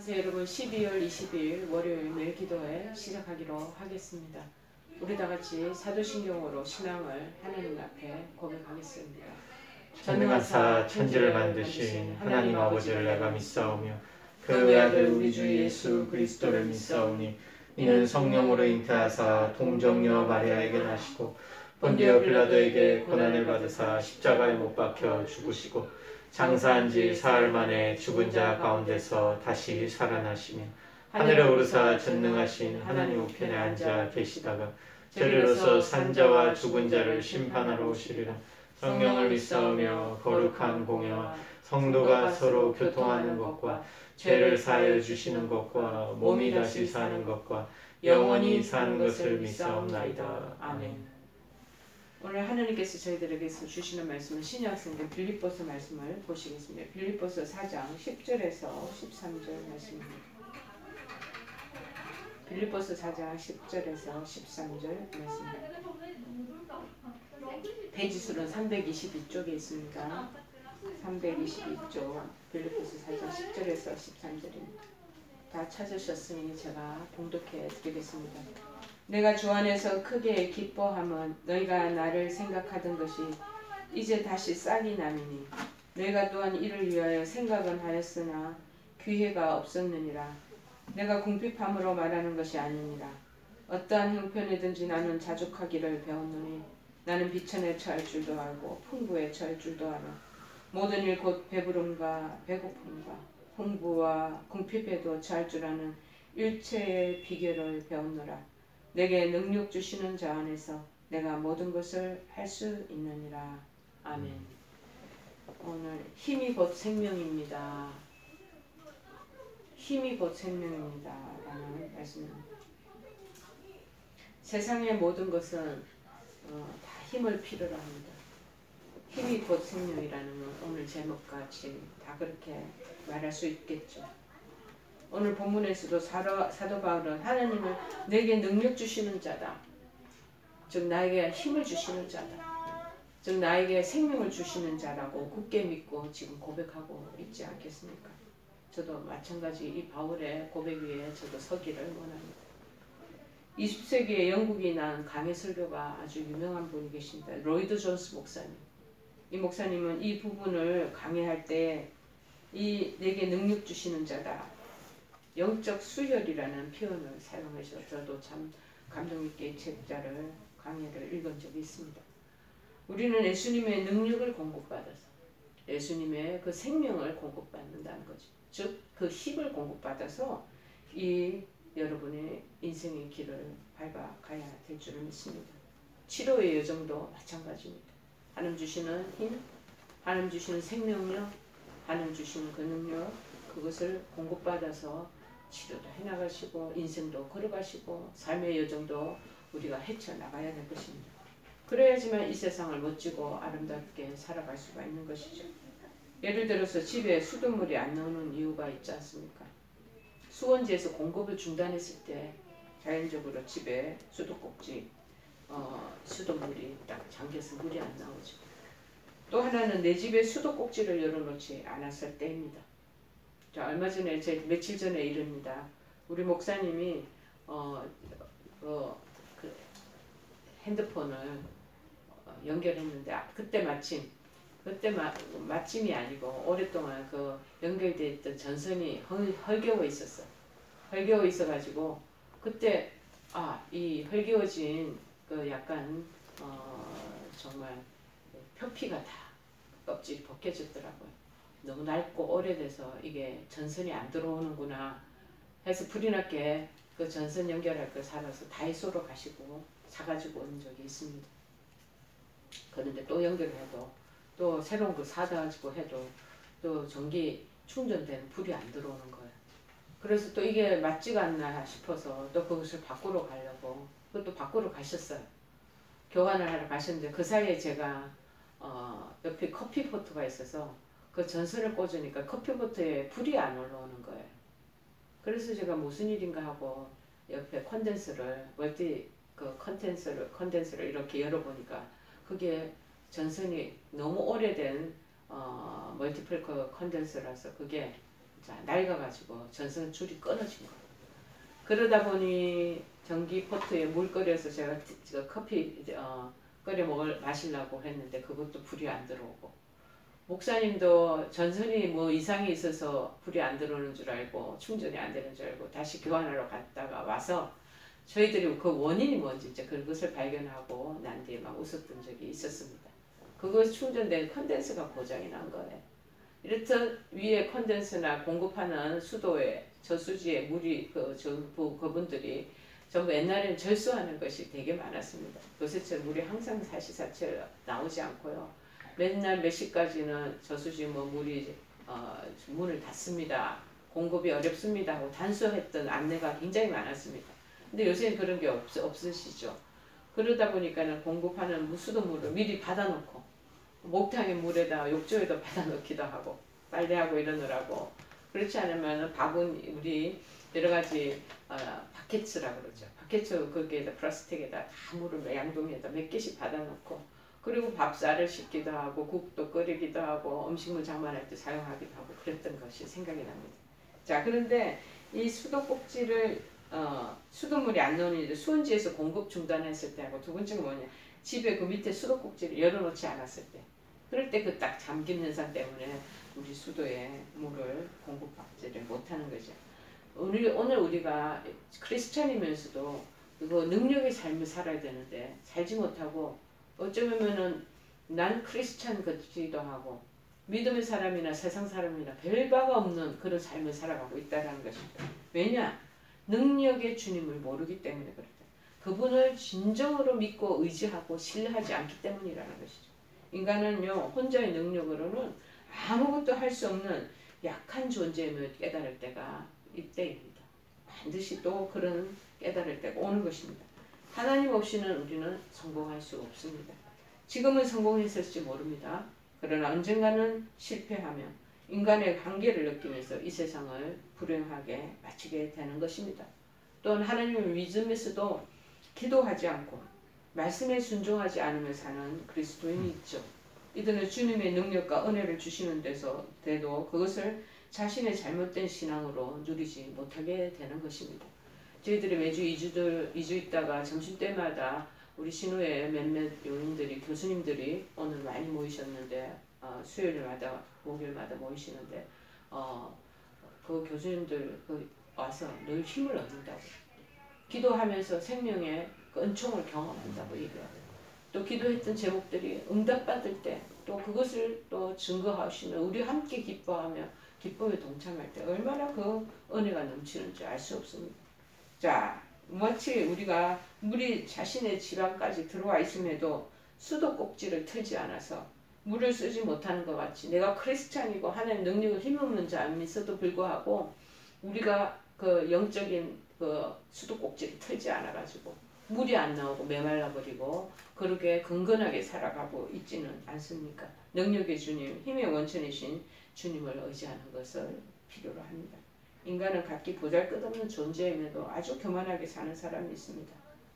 안녕하세요 여러분. 12월 20일 월요일 매일 기도회 시작하기로 하겠습니다. 우리 다같이 사도신경으로 신앙을 하나님 앞에 고백하겠습니다. 전능하사 천지를 만드신 하나님 아버지를 내가 믿사오며 그 외아들 우리 주 예수 그리스도를 믿사오니 이는 성령으로 잉태하사 동정녀 마리아에게 나시고 본디오 빌라도에게 고난을 받으사 십자가에 못 박혀 죽으시고 장사한 지 사흘 만에 죽은 자 가운데서 다시 살아나시며 하늘에 오르사 전능하신 하나님 우편에 앉아 계시다가 저리로서 산자와 죽은 자를 심판하러 오시리라. 성령을 믿사오며 거룩한 공예와 성도가 서로 교통하는 것과 죄를 사하여 주시는 것과 몸이 다시 사는 것과 영원히 사는 것을 믿사옵나이다. 아멘. 오늘 하나님께서 저희들에게서 주시는 말씀은 신약성경 빌립보서 말씀을 보시겠습니다. 빌립보서 4장 10절에서 13절 말씀입니다. 빌립보서 4장 10절에서 13절 말씀입니다. 페이지수는 322쪽에 있습니다. 322쪽 빌립보서 4장 10절에서 13절입니다. 다 찾으셨으니 제가 봉독해 드리겠습니다. 내가 주 안에서 크게 기뻐함은 너희가 나를 생각하던 것이 이제 다시 싹이 나미니 너희가 또한 이를 위하여 생각은 하였으나 기회가 없었느니라. 내가 궁핍함으로 말하는 것이 아니니라. 어떠한 형편이든지 나는 자족하기를 배웠노니 나는 비천에 처할 줄도 알고 풍부에 처할 줄도 알아. 모든 일 곧 배부름과 배고픔과 풍부와 궁핍에도 처할 줄 아는 일체의 비결을 배웠노라. 내게 능력 주시는 자 안에서 내가 모든 것을 할 수 있느니라. 아멘. 오늘 힘이 곧 생명입니다. 힘이 곧 생명입니다. 라는 말씀입니다. 세상의 모든 것은 다 힘을 필요로 합니다. 힘이 곧 생명이라는 건 오늘 제목같이 다 그렇게 말할 수 있겠죠. 오늘 본문에서도 사도 바울은 하나님은 내게 능력 주시는 자다. 즉 나에게 힘을 주시는 자다. 즉 나에게 생명을 주시는 자라고 굳게 믿고 지금 고백하고 있지 않겠습니까? 저도 마찬가지 이 바울의 고백 위에 저도 서기를 원합니다. 20세기에 영국이 난 강해 설교가 아주 유명한 분이 계십니다. 로이드 존스 목사님. 이 목사님은 이 부분을 강해할 때 이 내게 능력 주시는 자다. 영적 수혈이라는 표현을 사용하셔서 저도 참 감동 있게 이 책자를 강의를 읽은 적이 있습니다. 우리는 예수님의 능력을 공급받아서 예수님의 그 생명을 공급받는다는 거죠. 즉 그 힘을 공급받아서 이 여러분의 인생의 길을 밟아가야 될 줄을 믿습니다. 치료의 여정도 마찬가지입니다. 하나님 주시는 힘, 하나님 주시는 생명력, 하나님 주시는 그 능력, 그것을 공급받아서 치료도 해나가시고 인생도 걸어가시고 삶의 여정도 우리가 헤쳐나가야 될 것입니다. 그래야지만 이 세상을 멋지고 아름답게 살아갈 수가 있는 것이죠. 예를 들어서 집에 수돗물이 안 나오는 이유가 있지 않습니까? 수원지에서 공급을 중단했을 때 자연적으로 집에 수도꼭지 수돗물이 딱 잠겨서 물이 안 나오죠. 또 하나는 내 집에 수도꼭지를 열어놓지 않았을 때입니다. 자, 얼마 전에 며칠 전에 일입니다. 우리 목사님이 그 핸드폰을 연결했는데 그때 마침이 아니고 오랫동안 그 연결되어 있던 전선이 헐겨워 있었어. 헐겨워 있어가지고 그때 이 헐겨워진 그 약간 정말 표피가 다 껍질이 벗겨졌더라고요. 너무 낡고 오래돼서 이게 전선이 안 들어오는구나 해서 불이 났게 그 전선 연결할 거 사러서 다이소로 가시고 사가지고 온 적이 있습니다. 그런데 또 연결해도 또 새로운 거 사가지고 해도 또 전기 충전된 불이 안 들어오는 거예요. 그래서 또 이게 맞지가 않나 싶어서 또 그것을 바꾸러 가려고 그것도 바꾸러 가셨어요. 교환을 하러 가셨는데 그 사이에 제가 옆에 커피포트가 있어서 그 전선을 꽂으니까 커피포트에 불이 안 올라오는 거예요. 그래서 제가 무슨 일인가 하고 옆에 컨덴서를 컨덴서를 이렇게 열어보니까 그게 전선이 너무 오래된 멀티플 컨덴서라서 그게 자, 낡아가지고 전선 줄이 끊어진 거예요. 그러다 보니 전기 포트에 물 끓여서 제가 커피 끓여 마시려고 했는데 그것도 불이 안 들어오고, 목사님도 전선이 뭐 이상이 있어서 불이 안 들어오는 줄 알고 충전이 안 되는 줄 알고 다시 교환하러 갔다가 와서 저희들이 그 원인이 뭔지 이제 그것을 발견하고 난 뒤에 막 웃었던 적이 있었습니다. 그거 충전된 컨덴서가 고장이 난 거예요. 이렇듯 위에 컨덴서나 공급하는 수도에 저수지에 물이 그분들이 전부 옛날에는 절수하는 것이 되게 많았습니다. 요새처럼 물이 항상 사시사철 나오지 않고요. 맨날 몇 시까지는 저수지 물이 문을 닫습니다. 공급이 어렵습니다 하고 단속했던 안내가 굉장히 많았습니다. 근데 요새는 그런 게 없으시죠. 그러다 보니까는 공급하는 수돗물을 미리 받아놓고 목탕의 물에다 욕조에다 받아놓기도 하고 빨래하고 이러느라고, 그렇지 않으면 우리 여러 가지 바켓츠라고 그러죠. 바켓츠 거기에다 플라스틱에다 다 물을 양동이에다 몇 개씩 받아놓고, 그리고 밥쌀을 씻기도 하고 국도 끓이기도 하고 음식물 장만할 때 사용하기도 하고 그랬던 것이 생각이 납니다. 자, 그런데 이 수도꼭지를 수돗물이 안 나오는 이제 수원지에서 공급 중단했을 때하고, 두 번째가 뭐냐, 집에 그 밑에 수도꼭지를 열어놓지 않았을 때, 그럴 때 그 딱 잠김 현상 때문에 우리 수도에 물을 공급받지를 못하는 거죠. 오늘 우리가 크리스천이면서도 그거 능력의 삶을 살아야 되는데 살지 못하고, 어쩌면은 난 크리스천 같기도 하고 믿음의 사람이나 세상 사람이나 별 바가 없는 그런 삶을 살아가고 있다는 것입니다. 왜냐? 능력의 주님을 모르기 때문에 그렇다. 그분을 진정으로 믿고 의지하고 신뢰하지 않기 때문이라는 것이죠. 인간은요, 혼자의 능력으로는 아무것도 할 수 없는 약한 존재임을 깨달을 때가 이때입니다. 반드시 또 그런 깨달을 때가 오는 것입니다. 하나님 없이는 우리는 성공할 수 없습니다. 지금은 성공했을지 모릅니다. 그러나 언젠가는 실패하며 인간의 한계를 느끼면서 이 세상을 불행하게 마치게 되는 것입니다. 또한 하나님을 믿으면서도 기도하지 않고 말씀에 순종하지 않으며 사는 그리스도인이 있죠. 이들은 주님의 능력과 은혜를 주시는 데도 그것을 자신의 잘못된 신앙으로 누리지 못하게 되는 것입니다. 저희들이 매주 2주 있다가 점심때마다 우리 신우의 몇몇 요인들이, 교수님들이 오늘 많이 모이셨는데, 수요일마다 목요일마다 모이시는데, 그 교수님들 와서 늘 힘을 얻는다고, 기도하면서 생명의 그 은총을 경험한다고 얘기해요. 또 기도했던 제목들이 응답받을 때 또 그것을 또 증거하시면 우리 함께 기뻐하며 기쁨에 동참할 때 얼마나 그 은혜가 넘치는지 알 수 없습니다. 자, 마치 우리가 물이 자신의 집안까지 들어와 있음에도 수도꼭지를 틀지 않아서 물을 쓰지 못하는 것 같이, 내가 크리스찬이고 하나님 능력을 힘없는 자임에서도 불구하고 우리가 그 영적인 그 수도꼭지를 틀지 않아가지고 물이 안 나오고 메말라 버리고 그렇게 근근하게 살아가고 있지는 않습니까? 능력의 주님, 힘의 원천이신 주님을 의지하는 것을 필요로 합니다. 인간은 각기 보잘것없는 존재임에도 아주 교만하게 사는 사람이 있습니다.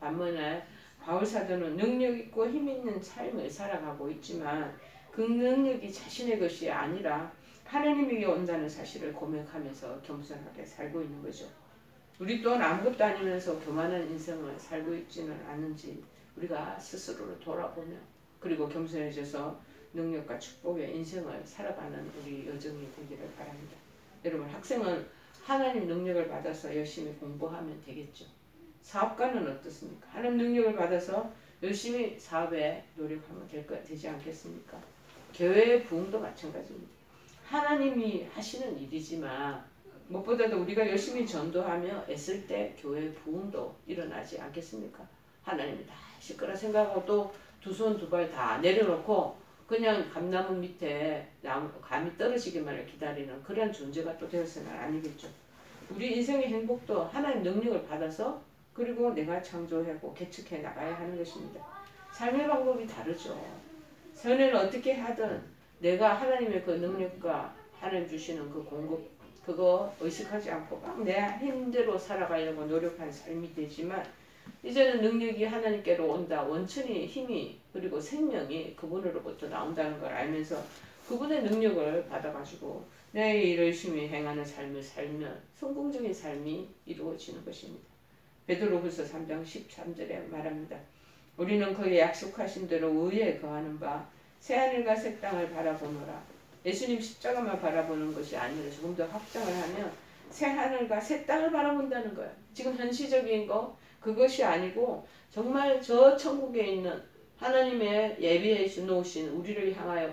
반면에 바울사도는 능력 있고 힘 있는 삶을 살아가고 있지만 그 능력이 자신의 것이 아니라 하나님에게 온다는 사실을 고백하면서 겸손하게 살고 있는 거죠. 우리 또한 아무것도 아니면서 교만한 인생을 살고 있지는 않은지 우리가 스스로를 돌아보며, 그리고 겸손해져서 능력과 축복의 인생을 살아가는 우리 여정이 되기를 바랍니다. 여러분, 학생은 하나님 능력을 받아서 열심히 공부하면 되겠죠. 사업가는 어떻습니까? 하나님 능력을 받아서 열심히 사업에 노력하면 되지 않겠습니까? 교회의 부흥도 마찬가지입니다. 하나님이 하시는 일이지만 무엇보다도 우리가 열심히 전도하며 애쓸 때 교회의 부흥도 일어나지 않겠습니까? 하나님이 다 하실 거라 생각하고 또 두 손 두 발 다 내려놓고 그냥 감나무 밑에 감이 떨어지기만을 기다리는 그런 존재가 또 되어서는 아니겠죠. 우리 인생의 행복도 하나님 능력을 받아서, 그리고 내가 창조하고 개척해 나가야 하는 것입니다. 삶의 방법이 다르죠. 선을 어떻게 하든 내가 하나님의 그 능력과 하나님 주시는 그 공급, 그거 의식하지 않고 막 내 힘대로 살아가려고 노력한 삶이 되지만, 이제는 능력이 하나님께로 온다. 원천이 힘이 그리고 생명이 그분으로부터 나온다는 걸 알면서 그분의 능력을 받아가지고 내 일을 열심히 행하는 삶을 살면 성공적인 삶이 이루어지는 것입니다. 베드로후서 3장 13절에 말합니다. 우리는 그의 약속하신 대로 의에 거하는 바 새하늘과 새 땅을 바라보노라. 예수님 십자가만 바라보는 것이 아니라 조금 더 확장을 하면 새하늘과 새 땅을 바라본다는 거예요. 지금 현시적인 거 그것이 아니고 정말 저 천국에 있는 하나님의 예비해 놓으신 우리를 향하여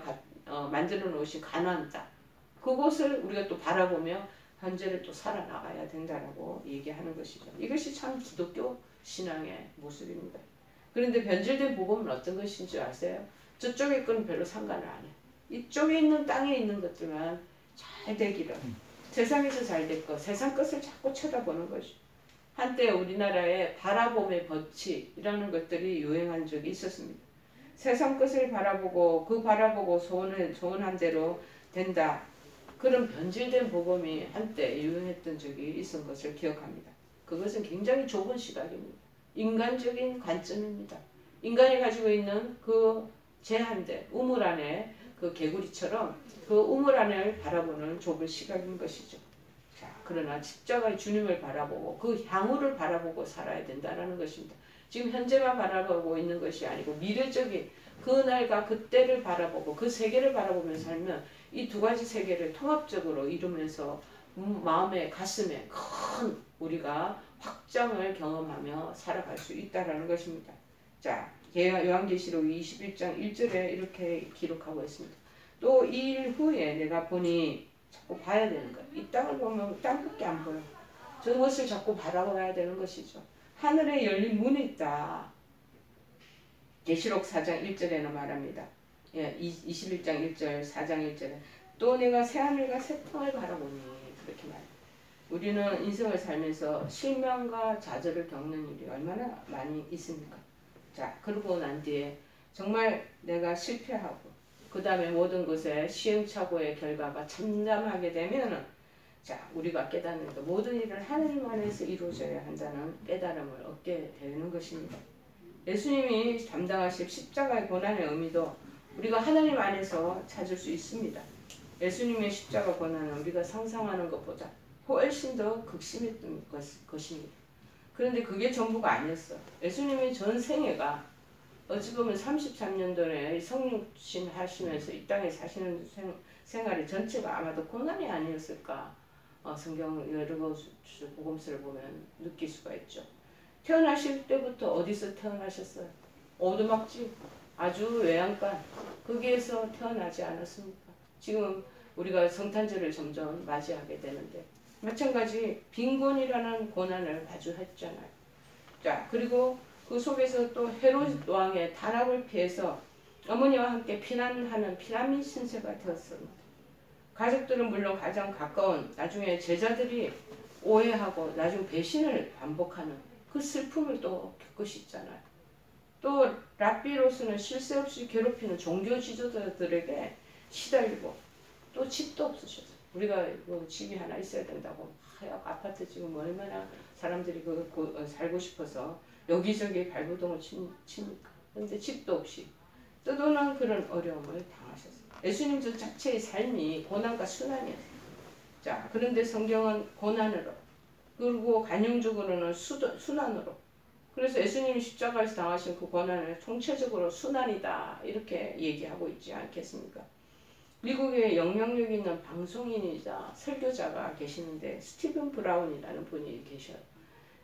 만들어 놓으신 가나안 땅 그곳을 우리가 또 바라보며 현재를 또 살아나가야 된다라고 얘기하는 것이죠. 이것이 참 기독교 신앙의 모습입니다. 그런데 변질된 복음은 어떤 것인 줄 아세요? 저쪽에 거는 별로 상관을 안 해요. 이쪽에 있는 땅에 있는 것들만 잘 되기를 세상에서 잘 될 것, 세상 것을 자꾸 쳐다보는 것이 한때 우리나라에 바라봄의 법칙이라는 것들이 유행한 적이 있었습니다. 세상 것을 바라보고 그 바라보고 소원한 대로 된다. 그런 변질된 복음이 한때 유행했던 적이 있은 것을 기억합니다. 그것은 굉장히 좁은 시각입니다. 인간적인 관점입니다. 인간이 가지고 있는 그 제한된 우물 안에 그 개구리처럼 그 우물 안을 바라보는 좁은 시각인 것이죠. 자, 그러나 십자가의 주님을 바라보고 그 향후를 바라보고 살아야 된다는 것입니다. 지금 현재만 바라보고 있는 것이 아니고 미래적인 그날과 그때를 바라보고 그 세계를 바라보며 살면 이 두 가지 세계를 통합적으로 이루면서 마음에 가슴에 큰 우리가 확장을 경험하며 살아갈 수 있다는 것입니다. 자, 요한계시록 21장 1절에 이렇게 기록하고 있습니다. 또 이 일 후에 내가 보니 자꾸 봐야 되는 거예요. 이 땅을 보면 땅밖에 안 보여. 저것을 자꾸 바라봐야 되는 것이죠. 하늘에 열린 문이 있다. 계시록 4장 1절에는 말합니다. 예, 21장 1절, 4장 1절에 또 내가 새하늘과 새 땅을 바라보니 그렇게 말해요. 우리는 인생을 살면서 실망과 좌절을 겪는 일이 얼마나 많이 있습니까? 자, 그러고 난 뒤에 정말 내가 실패하고 그 다음에 모든 것에 시행착오의 결과가 참담하게 되면은 자, 우리가 깨닫는 것 모든 일을 하나님 안에서 이루어져야 한다는 깨달음을 얻게 되는 것입니다. 예수님이 담당하실 십자가의 고난의 의미도 우리가 하나님 안에서 찾을 수 있습니다. 예수님의 십자가 고난은 우리가 상상하는 것보다 훨씬 더 극심했던 것입니다. 그런데 그게 전부가 아니었어. 예수님의 전 생애가 어찌 보면 33년도에 성육신 하시면서 이 땅에 사시는 생활의 전체가 아마도 고난이 아니었을까. 성경 여러 복음서를 보면 느낄 수가 있죠. 태어나실 때부터 어디서 태어나셨어요? 오두막집, 아주 외양간, 거기에서 태어나지 않았습니까? 지금 우리가 성탄절을 점점 맞이하게 되는데 마찬가지 빈곤이라는 고난을 마주했잖아요. 자, 그리고 그 속에서 또 헤롯 왕의 탄압을 피해서 어머니와 함께 피난하는 피난민 신세가 되었습니다. 가족들은 물론 가장 가까운 나중에 제자들이 오해하고 나중 배신을 반복하는 그 슬픔을 또 겪으시잖아요. 또 랍비로스는 쉴 새 없이 괴롭히는 종교 지도자들에게 시달리고 또 집도 없으셨어요. 우리가 뭐 집이 하나 있어야 된다고 아파트 지금 얼마나 사람들이 살고 싶어서 여기저기 발부동을 칩니까? 그런데 집도 없이 떠도는 그런 어려움을 당하셨어요. 예수님 저 자체의 삶이 고난과 순환이었어요. 자, 그런데 성경은 고난으로 그리고 간용적으로는 순환으로 그래서 예수님이 십자가에서 당하신 그 고난을 총체적으로 순환이다 이렇게 얘기하고 있지 않겠습니까? 미국에 영향력 있는 방송인이자 설교자가 계시는데 스티븐 브라운이라는 분이 계셔요.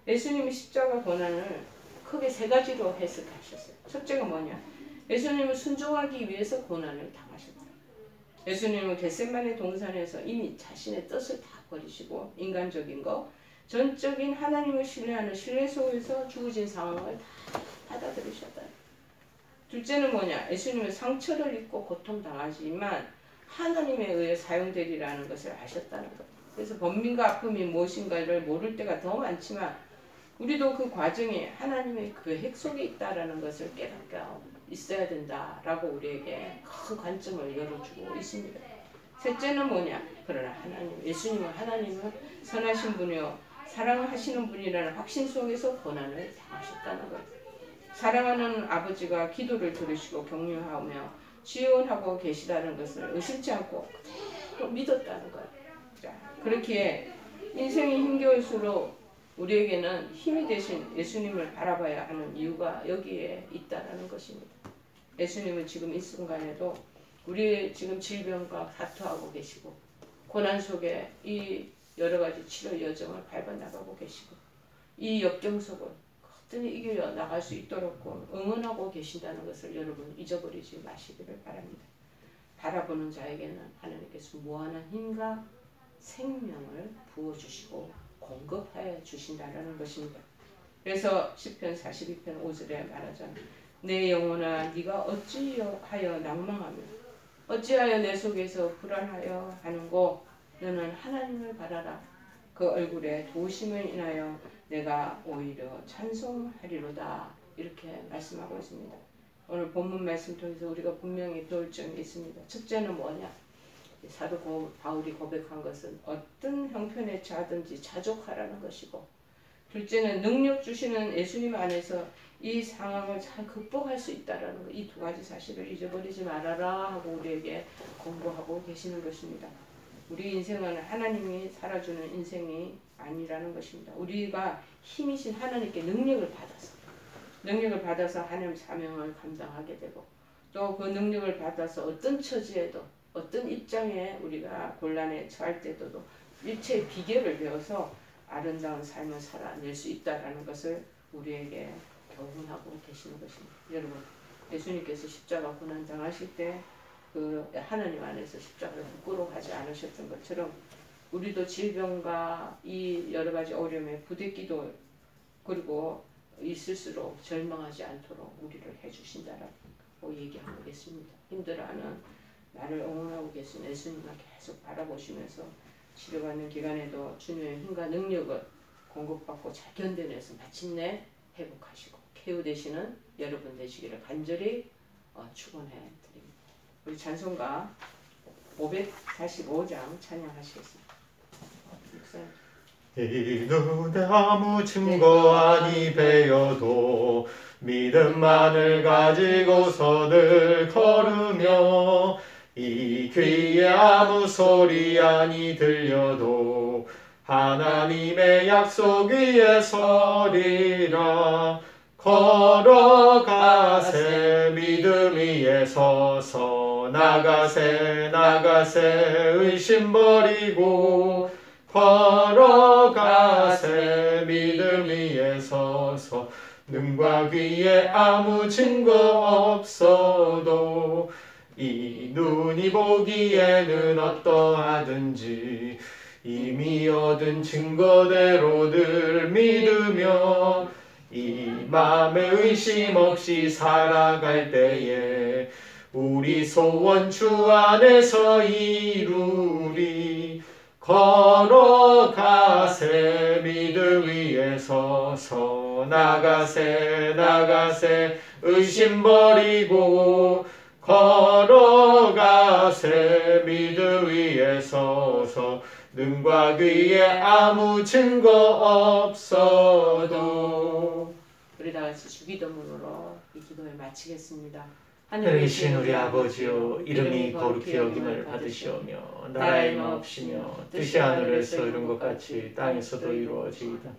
예수님이 십자가 고난을 크게 세 가지로 해석하셨어요. 첫째가 뭐냐? 예수님은 순종하기 위해서 고난을 당하셨다. 예수님은 겟세마네 동산에서 이미 자신의 뜻을 다 버리시고 인간적인 거, 전적인 하나님을 신뢰하는 신뢰 속에서 주어진 상황을 다 받아들이셨다. 둘째는 뭐냐? 예수님은 상처를 입고 고통당하지만 하나님에 의해 사용되리라는 것을 아셨다는 것. 그래서 번민과 아픔이 무엇인가를 모를 때가 더 많지만 우리도 그 과정이 하나님의 계획 속에 있다라는 것을 깨닫고 있어야 된다라고 우리에게 큰 관점을 열어주고 있습니다. 셋째는 뭐냐? 그러나 예수님은 하나님은 선하신 분이요 사랑하시는 분이라는 확신 속에서 고난을 당하셨다는 것. 사랑하는 아버지가 기도를 들으시고 격려하며 지원하고 계시다는 것을 의심치 않고 믿었다는 거예요. 자, 그렇기에 인생이 힘겨울수록 우리에게는 힘이 되신 예수님을 바라봐야 하는 이유가 여기에 있다라는 것입니다. 예수님은 지금 이 순간에도 우리의 지금 질병과 다투하고 계시고 고난 속에 이 여러 가지 치료 여정을 밟아나가고 계시고 이 역경 속을 거뜬히 이겨 나갈 수 있도록 응원하고 계신다는 것을 여러분 잊어버리지 마시기를 바랍니다. 바라보는 자에게는 하나님께서 무한한 힘과 생명을 부어주시고 공급하여 주신다는 것입니다. 그래서 시편 42편 5절에 말하자면 내 영혼아 네가 어찌하여 낭망하며 어찌하여 내 속에서 불안하여 하는고 너는 하나님을 바라라. 그 얼굴에 도우심을 인하여 내가 오히려 찬송하리로다. 이렇게 말씀하고 있습니다. 오늘 본문 말씀 통해서 우리가 분명히 배울 점이 있습니다. 첫째는 뭐냐? 사도 바울이 고백한 것은 어떤 형편에 처하든지 자족하라는 것이고, 둘째는 능력 주시는 예수님 안에서 이 상황을 잘 극복할 수 있다라는 것, 이 두 가지 사실을 잊어버리지 말아라 하고 우리에게 권고하고 계시는 것입니다. 우리 인생은 하나님이 살아주는 인생이 아니라는 것입니다. 우리가 힘이신 하나님께 능력을 받아서 하나님 사명을 감당하게 되고, 또 그 능력을 받아서 어떤 처지에도 어떤 입장에 우리가 곤란에 처할 때도 일체의 비결을 배워서 아름다운 삶을 살아낼 수 있다는 것을 우리에게 교훈하고 계시는 것입니다. 여러분, 예수님께서 십자가 고난 당하실 때 그 하나님 안에서 십자가를 부끄러워하지 않으셨던 것처럼 우리도 질병과 이 여러 가지 어려움에 부대끼도 그리고 있을수록 절망하지 않도록 우리를 해주신다라고 얘기하고 계십니다. 힘들어하는 나를 응원하고 계신 예수님을 계속 바라보시면서 치료받는 기간에도 주님의 힘과 능력을 공급받고 잘 견뎌내서 마침내 회복하시고 케어되시는 여러분 되시기를 간절히 축원해 드립니다. 우리 찬송가 545장 찬양하시겠습니다. 이 눈에 아무 증거 아니 배어도 믿음만을 가지고서 늘 걸으며 이 귀에 아무 소리 아니 들려도 하나님의 약속 위에 서리라. 걸어가세 믿음 위에 서서 나가세 의심 버리고 걸어가세 믿음 위에 서서 눈과 귀에 아무 증거 없어도 이 눈이 보기에는 어떠하든지 이미 얻은 증거대로 늘 믿으며 이 맘에 의심 없이 살아갈 때에 우리 소원 주 안에서 이루리. 걸어가세 믿음 위에 서서 나가세 의심 버리고 걸어가세 믿음 위에 서서 눈과 귀에 아무 증거 없어도. 우리 다 같이 주기도문으로 이 기도를 마치겠습니다. 하늘이신 우리 아버지여, 이름이 거룩히 여김을 받으시오며 나라의 마옵시며 뜻이 하늘에서 이룬 것 같이 땅에서도 이루어지이다.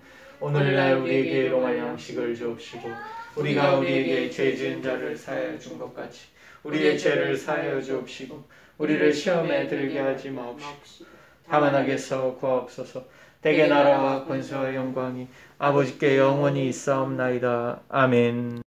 오늘날 우리에게 일용할 양식을 주옵시고 우리가 우리에게 죄 지은 자를 사하여 준 것 같이 우리의 죄를 사하여 주옵시고 우리를 시험에 들게 하지 마옵시고 다만 악에서 구하옵소서. 대개 나라와 권세와 영광이 아버지께 영원히 있사옵나이다. 아멘.